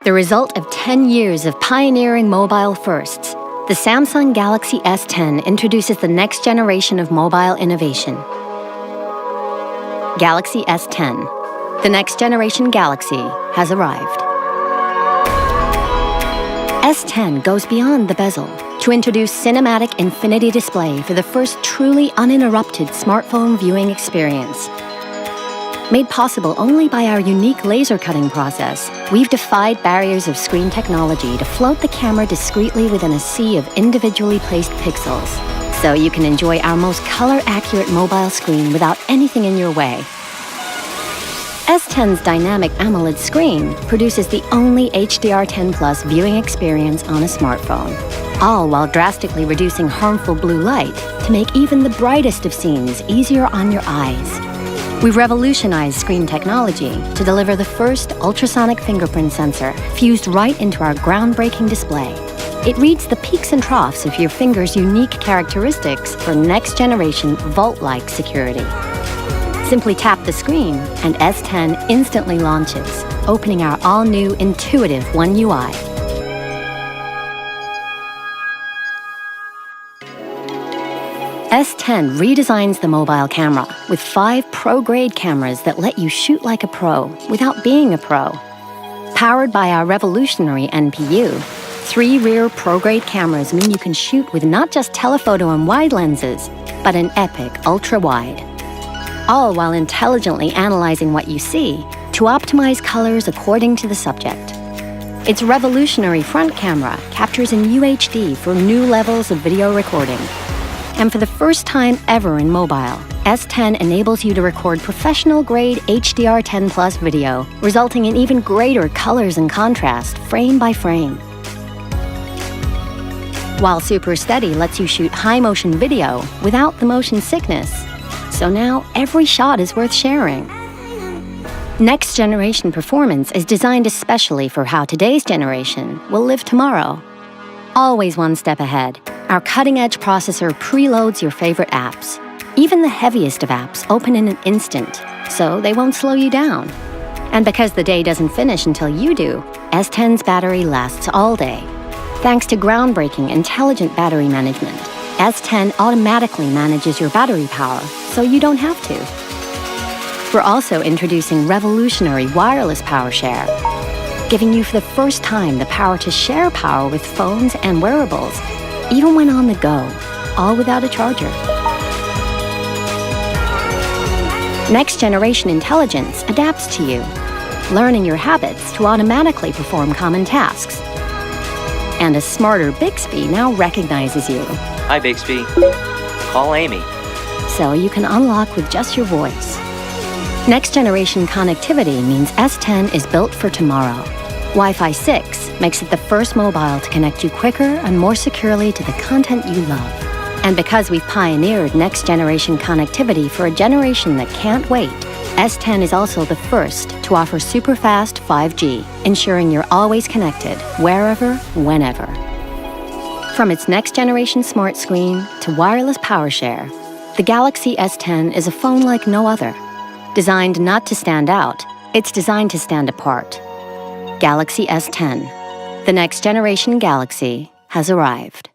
The result of 10 years of pioneering mobile firsts, the Samsung Galaxy S10 introduces the next generation of mobile innovation. Galaxy S10. The next generation Galaxy has arrived. S10 goes beyond the bezel to introduce cinematic infinity display for the first truly uninterrupted smartphone viewing experience. Made possible only by our unique laser cutting process, we've defied barriers of screen technology to float the camera discreetly within a sea of individually placed pixels, so you can enjoy our most color-accurate mobile screen without anything in your way. S10's dynamic AMOLED screen produces the only HDR10+ viewing experience on a smartphone, all while drastically reducing harmful blue light to make even the brightest of scenes easier on your eyes. We've revolutionized screen technology to deliver the first ultrasonic fingerprint sensor fused right into our groundbreaking display. It reads the peaks and troughs of your finger's unique characteristics for next-generation vault-like security. Simply tap the screen, and S10 instantly launches, opening our all-new intuitive One UI. S10 redesigns the mobile camera with 5 pro-grade cameras that let you shoot like a pro without being a pro. Powered by our revolutionary NPU, 3 rear pro-grade cameras mean you can shoot with not just telephoto and wide lenses, but an epic ultra-wide. All while intelligently analyzing what you see to optimize colors according to the subject. Its revolutionary front camera captures in UHD for new levels of video recording. And for the first time ever in mobile, S10 enables you to record professional-grade HDR10+ video, resulting in even greater colors and contrast, frame by frame. While Super Steady lets you shoot high-motion video without the motion sickness, so now every shot is worth sharing. Next-generation performance is designed especially for how today's generation will live tomorrow. Always one step ahead, our cutting-edge processor preloads your favorite apps. Even the heaviest of apps open in an instant, so they won't slow you down. And because the day doesn't finish until you do, S10's battery lasts all day. Thanks to groundbreaking intelligent battery management, S10 automatically manages your battery power, so you don't have to. We're also introducing revolutionary wireless power share, giving you for the first time the power to share power with phones and wearables, even when on the go, all without a charger. Next-generation intelligence adapts to you, learning your habits to automatically perform common tasks. And a smarter Bixby now recognizes you. Hi, Bixby. Call Amy. So you can unlock with just your voice. Next-generation connectivity means S10 is built for tomorrow. Wi-Fi 6 makes it the first mobile to connect you quicker and more securely to the content you love. And because we've pioneered next-generation connectivity for a generation that can't wait, S10 is also the first to offer super-fast 5G, ensuring you're always connected, wherever, whenever. From its next-generation smart screen to wireless power share, the Galaxy S10 is a phone like no other. Designed not to stand out, it's designed to stand apart. Galaxy S10. The next generation Galaxy has arrived.